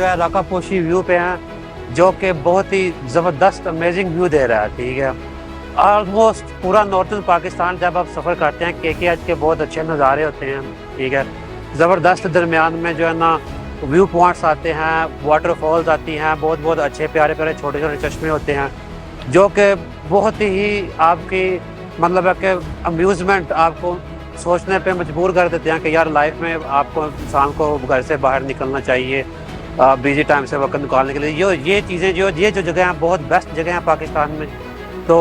जो है राकापोशी व्यू पे हैं, जो कि बहुत ही ज़बरदस्त अमेजिंग व्यू दे रहा है। ठीक है, ऑलमोस्ट पूरा नॉर्थन पाकिस्तान जब आप सफ़र करते हैं KKH के बहुत अच्छे नज़ारे होते हैं। ठीक है, ज़बरदस्त दरमियान में जो है ना व्यू पॉइंट्स आते हैं, वाटरफॉल्स आती हैं, बहुत बहुत अच्छे प्यारे प्यारे छोटे छोटे चश्मे होते हैं, जो कि बहुत ही आपकी मतलब है कि अम्यूज़मेंट आपको सोचने पे मजबूर कर देते हैं कि यार लाइफ में आपको इंसान को घर से बाहर निकलना चाहिए बिजी टाइम से वक्त निकालने के लिए। ये चीज़ें ये जो जगह हैं बहुत बेस्ट जगह हैं पाकिस्तान में। तो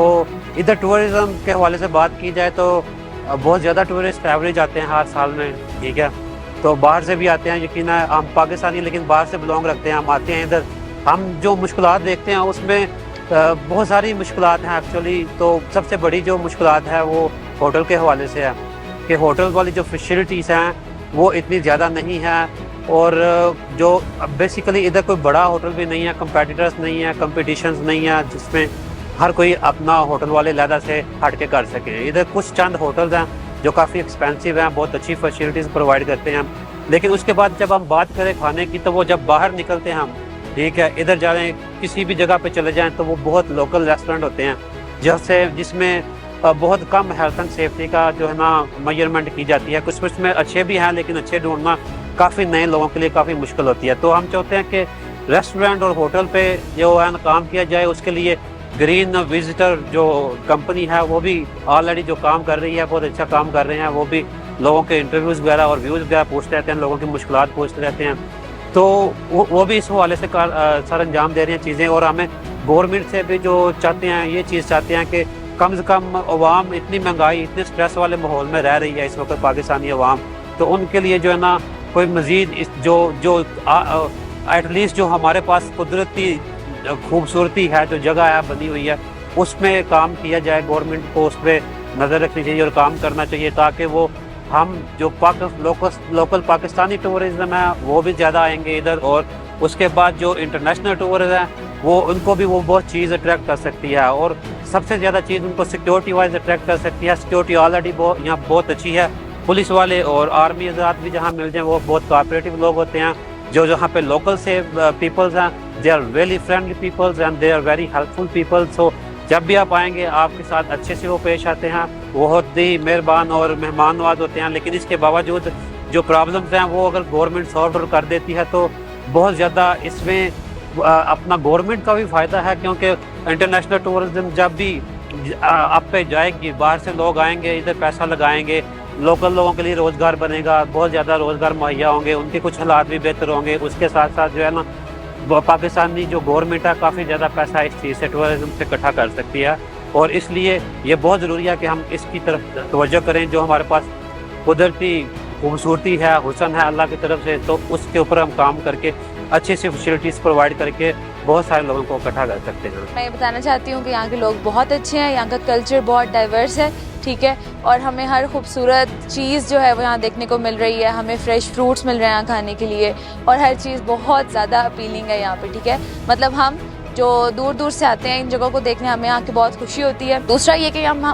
इधर टूरिज़्म के हवाले से बात की जाए तो बहुत ज़्यादा टूरिस्ट एवरेज आते हैं हर साल में। ठीक है, तो बाहर से भी आते हैं, यकीन है हम पाकिस्तानी लेकिन बाहर से बिलोंग रखते हैं, हम आते हैं इधर। हम जो मुश्किलात देखते हैं उसमें बहुत सारी मुश्किलात हैं एक्चुअली। तो सबसे बड़ी जो मुश्किलात है वो होटल के हवाले से है कि होटल वाली जो फैसिलिटीज़ हैं वो इतनी ज़्यादा नहीं है, और जो बेसिकली इधर कोई बड़ा होटल भी नहीं है, कंपेटिटर्स नहीं है, कंपटीशंस नहीं है जिसमें हर कोई अपना होटल वाले लहदा से हट के कर सके। इधर कुछ चंद होटल्स हैं जो काफ़ी एक्सपेंसिव हैं, बहुत अच्छी फैसिलिटीज़ प्रोवाइड करते हैं, लेकिन उसके बाद जब हम बात करें खाने की तो वो जब बाहर निकलते हैं हम, ठीक है, इधर जा रहे हैं किसी भी जगह पे चले जाएं तो वो बहुत लोकल रेस्टोरेंट होते हैं जिसमें बहुत कम हेल्थ एंड सेफ्टी का जो है ना मेजरमेंट की जाती है। कुछ में अच्छे भी हैं लेकिन अच्छे ढूंढना काफ़ी नए लोगों के लिए काफ़ी मुश्किल होती है। तो हम चाहते हैं कि रेस्टोरेंट और होटल पे जो है ना काम किया जाए। उसके लिए ग्रीन विजिटर जो कंपनी है वो भी ऑलरेडी जो काम कर रही है, बहुत अच्छा काम कर रहे हैं। वो भी लोगों के इंटरव्यूज़ वगैरह और व्यूज़ वगैरह पूछते रहते हैं, लोगों की मुश्किलात पूछते रहते हैं। तो वो भी इस हवाले से सर अंजाम दे रही हैं चीज़ें। और हमें गवर्नमेंट से भी जो चाहते हैं, ये चीज़ चाहते हैं कि कम से कम अवाम इतनी महंगाई, इतने स्ट्रेस वाले माहौल में रह रही है इस वक्त पाकिस्तानी अवाम, तो उनके लिए जो है ना कोई मज़ीद इस जो एटलीस्ट जो हमारे पास कुदरती खूबसूरती है, जो जगह है बनी हुई है, उसमें काम किया जाए। गवर्नमेंट को उस पर नज़र रखनी चाहिए और काम करना चाहिए ताकि वो हम जो लोकल पाकिस्तानी टूरिज़्म है वो भी ज़्यादा आएंगे इधर, और उसके बाद जो इंटरनेशनल टूरिज़्म है वो उनको भी वो बहुत चीज़ अट्रैक्ट कर सकती है। और सबसे ज़्यादा चीज़ उनको सिक्योरिटी वाइज अट्रैक्ट कर सकती है। सिक्योरिटी ऑलरेडी यहाँ बहुत अच्छी है, पुलिस वाले और आर्मी हज़रात भी जहाँ मिल जाएँ वो बहुत कोऑपरेटिव लोग होते हैं। जो जहाँ पे लोकल से पीपल्स हैं, they are very friendly peoples and they are very helpful peoples. So जब भी आप आएंगे आपके साथ अच्छे से वो पेश आते हैं, बहुत ही मेहरबान और मेहमान नवाज होते हैं। लेकिन इसके बावजूद जो प्रॉब्लम्स हैं वो अगर गवर्नमेंट सॉल्व आउट कर देती है तो बहुत ज़्यादा इसमें अपना गवर्नमेंट का भी फ़ायदा है, क्योंकि इंटरनेशनल टूरिज़्म जब भी आप पे जाएगी, बाहर से लोग आएंगे, इधर पैसा लगाएंगे, लोकल लोगों के लिए रोज़गार बनेगा, बहुत ज़्यादा रोज़गार मुहैया होंगे, उनके कुछ हालात भी बेहतर होंगे। उसके साथ साथ जो है ना पाकिस्तानी जो गवर्नमेंट है काफ़ी ज़्यादा पैसा इस चीज़ से टूरिज़्म से इकट्ठा कर सकती है। और इसलिए ये बहुत ज़रूरी है कि हम इसकी तरफ तवज्जो करें। जो हमारे पास कुदरती खूबसूरती है, हुस्न है अल्लाह की तरफ से, तो उसके ऊपर हम काम करके अच्छी सी फैसिलिटीज़ प्रोवाइड करके बहुत सारे लोगों को इकट्ठा कर सकते हैं। मैं ये बताना चाहती हूँ कि यहाँ के लोग बहुत अच्छे हैं, यहाँ का कल्चर बहुत डाइवर्स है, ठीक है, और हमें हर खूबसूरत चीज़ जो है वो यहाँ देखने को मिल रही है। हमें फ्रेश फ्रूट्स मिल रहे हैं यहाँ खाने के लिए, और हर चीज़ बहुत ज़्यादा अपीलिंग है यहाँ पे। ठीक है, मतलब हम जो दूर दूर से आते हैं इन जगहों को देखने, हमें यहाँ की बहुत खुशी होती है। दूसरा ये कि हम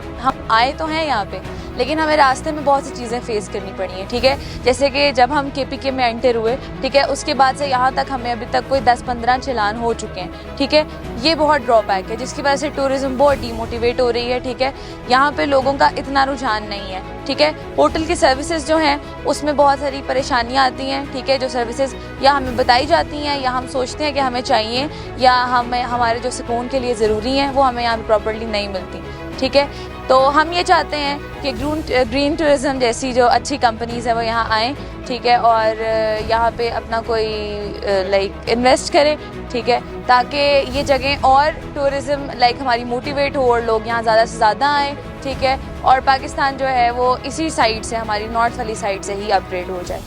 आए तो हैं यहाँ पे, लेकिन हमें रास्ते में बहुत सी चीज़ें फेस करनी पड़ी हैं। ठीक है, जैसे कि जब हम KPK में एंटर हुए, ठीक है, उसके बाद से यहाँ तक हमें अभी तक कोई 10-15 चालान हो चुके हैं। ठीक है, ये बहुत ड्रॉबैक है जिसकी वजह से टूरिज़्म बहुत डीमोटिवेट हो रही है। ठीक है, यहाँ पे लोगों का इतना रुझान नहीं है। ठीक है, होटल की सर्विसेज जो हैं उसमें बहुत सारी परेशानियाँ आती हैं। ठीक है, जो सर्विसेज या हमें बताई जाती हैं या हम सोचते हैं कि हमें चाहिए या हमें हमारे जो सुकून के लिए ज़रूरी हैं वो हमें यहाँ प्रॉपर्ली नहीं मिलती। ठीक है, तो हम ये चाहते हैं कि ग्रीन टूरिज़्म जैसी जो अच्छी कंपनीज़ है वो यहाँ आएँ। ठीक है, और यहाँ पे अपना कोई इन्वेस्ट करें। ठीक है, ताकि ये जगह और टूरिज़्म हमारी मोटिवेट हो और लोग यहाँ ज़्यादा से ज़्यादा आएँ। ठीक है, और पाकिस्तान जो है वो इसी साइड से, हमारी नॉर्थ वाली साइड से ही अपग्रेड हो जाए।